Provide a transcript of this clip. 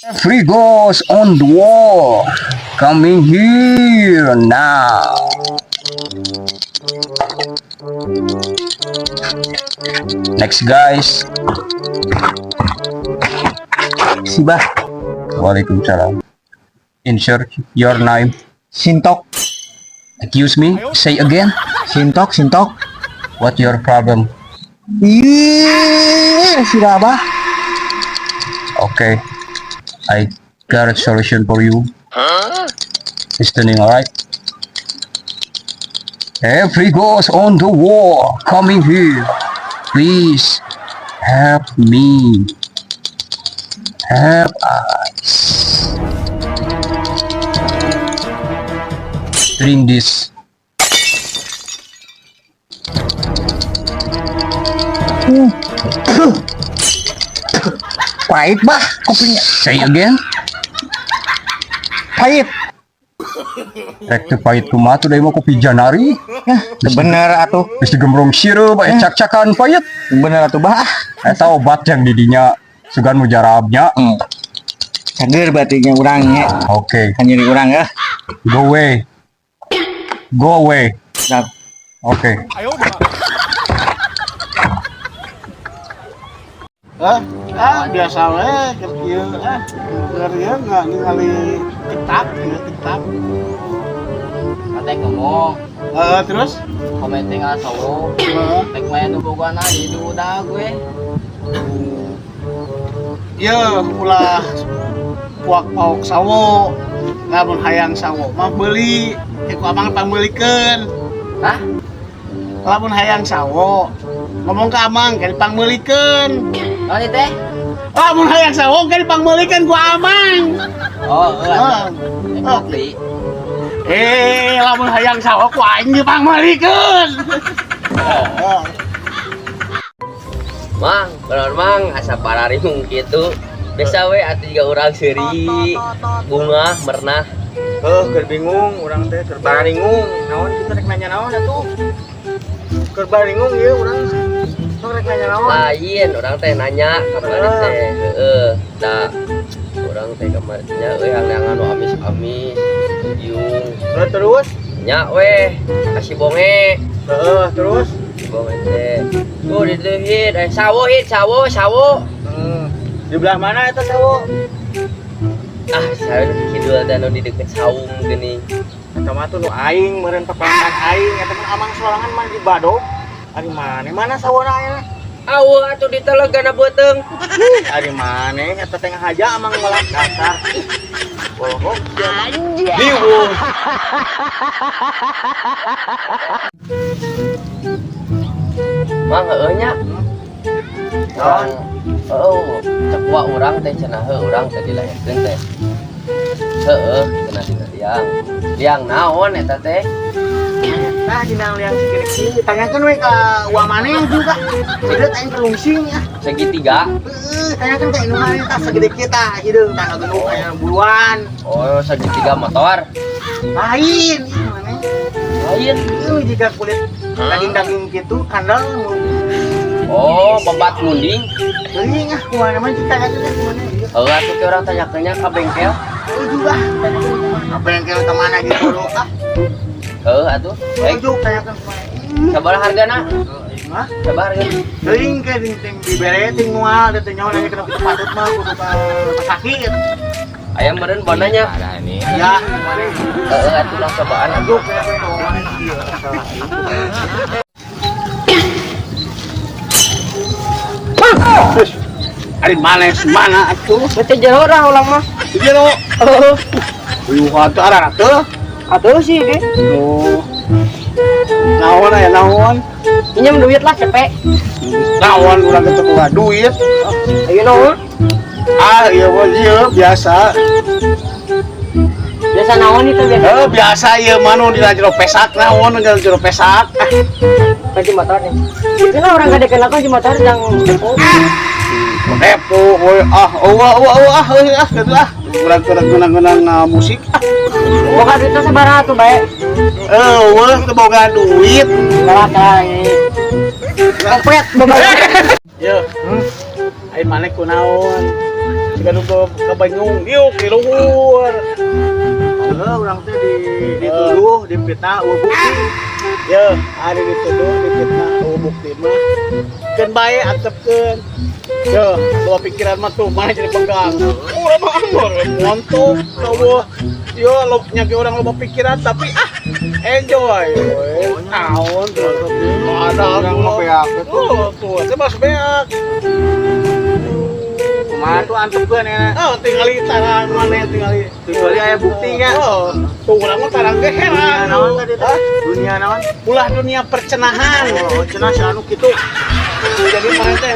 Free goes on the wall. Coming here now. Next guys. Siba. Waalaikumsalam. Insert your name. Sintok, Accuse me. Say again. Sintok, Sintok. What your problem? Iya, si Abah. Okay. I got a solution for you. Listening, alright? Every ghost on the wall coming here. Please help me. Help us. Drink this. Pahit bah kopinya. Say again. Pahit. Rek teu pahit kumaha tuh deui mah kopi Janari. Bener atuh. Geus digembrong sirup aya cak-cakan pahit. Bener atuh bah. Eta obat yang didinya sugan mujarabnya. Cager berarti nya urangnya. Oke. Kan nyeri urang ya. Go away. Go away. Nah, Oke. Biasa we keur kieu keur ieu enggak ningali TikTok, TikTok. Kata ngomong, Terus komenting asawo, tek main boga na di udah gue. ieu ulah puak pauk sawo. Lamun hayang sawo mah beuli, ku abang pangmeulikeun. Hah? Lamun hayang sawo ngomong ke amang kan pangmeulikeun. Naon teh? Lamun hayang sawo kan pangmeulikeun ku amang. Oh, Oh. beli. Lamun hayang sawo ku aing dipangmeulikeun. Mang, bener mang, asa pararimung gitu. Biasa we atuh juga urang seuri, bunga, mernah. Keur bingung urang teh keur baringung. Naon kita rek nanya naon atuh? Keur baringung ieu urang. Sok rek nanya naon? Lain, orang teh nanya kemarin teh, dah, orang teh kemarin nya, yang anu amis-amis, yung, Terus? nya weh, kasih bonge, Terus? bonge teh, tuh dituhit, sawo hit, sawo. Di belah mana eta sawo? Ah, saya kidul dan di deket saung gini. Eta mah tuh nu aing meureun peperangan aing eta mah amang sorangan mah di Badog. Ari mana sawona aya? Awo atuh di telegana beuteung. Ari maneh eta teh ngahaja amang melak dasar. Bohong. Liwuh. Mang heueuh nya. Naon? Cek wa urang teh cenah urang teh dilahirkeun teh. Heueuh, cenah dina liang naon eta teh? Nah, dina liang sikiri tanyakeun we ka uang maneh juga. Hideut aing kelungsing ya. Segitiga. Tanyakeun ka inu maneh tah segede kieu tah hideung tah geuleuh aya buluan. Oh, segitiga motor. Lain ieu maneh. Lain. Ieu jika kulit daging-daging gitu kandel Oh, bebat munding. geuning ah kumaha mah kita tanyakeun kumaha ieu. Heueuh atuh teh urang tanyakeunnya ka bengkel. Juga tanyakeun kumaha. Apa yang kira kemana gitu lo ah. Heueuh atuh. Ujuk tanyakeun kumaha. Sabaraha hargana? Hah? Sabaraha hargana? Geuning ke ting dibere ting moal teh nyawa nanya kena kita patut mah kudu ka sakit. Aya meureun bonanya. Ya, kumaha. Heueuh atuh lah cobaan atuh. Ujuk tanyakeun kumaha ieu masalah ieu. Ari mana atuh? Teh jero urang ulang mah. Jero. Heueuh. Uyuh atuh arana teh. Atuh sih ge. Oh. Naon aya naon? Pinjam duit lah cepet. Naon urang teh boga duit. Ayo naon? Ah, iya mah ieu biasa. Biasa naon itu biasa. Biasa ieu mah nu di jero pesak naon di jero pesak. Kunci motor nih. Kenapa orang gak dikenal kunci motor yang depo? Depo, gitu ah. Kurang musik. Boga duit teh sabaraha tuh bae. Teu boga duit. Sabaraha ini. Kompet boga. Ieu. Ai maneh kunaon? jika nu ke Bandung yuk di luhur orang teh dituduh dipitnah bukti ya ada dituduh dipitnah bukti mah keun bae antepkeun ya bawa pikiran mah tuh mana jadi pegang urang mah anggur ngontok tahu yo lo nyagi orang loba pikiran tapi enjoy naon tuh ada orang mah beak tuh teh mas beak kumaha tuh antepkeun ya tinggali tarang mana tinggali aya buktinya tuh urang mah tarang ge heran naon tadi dunia naon ulah dunia percenahan cenah anu kitu jadi mana teh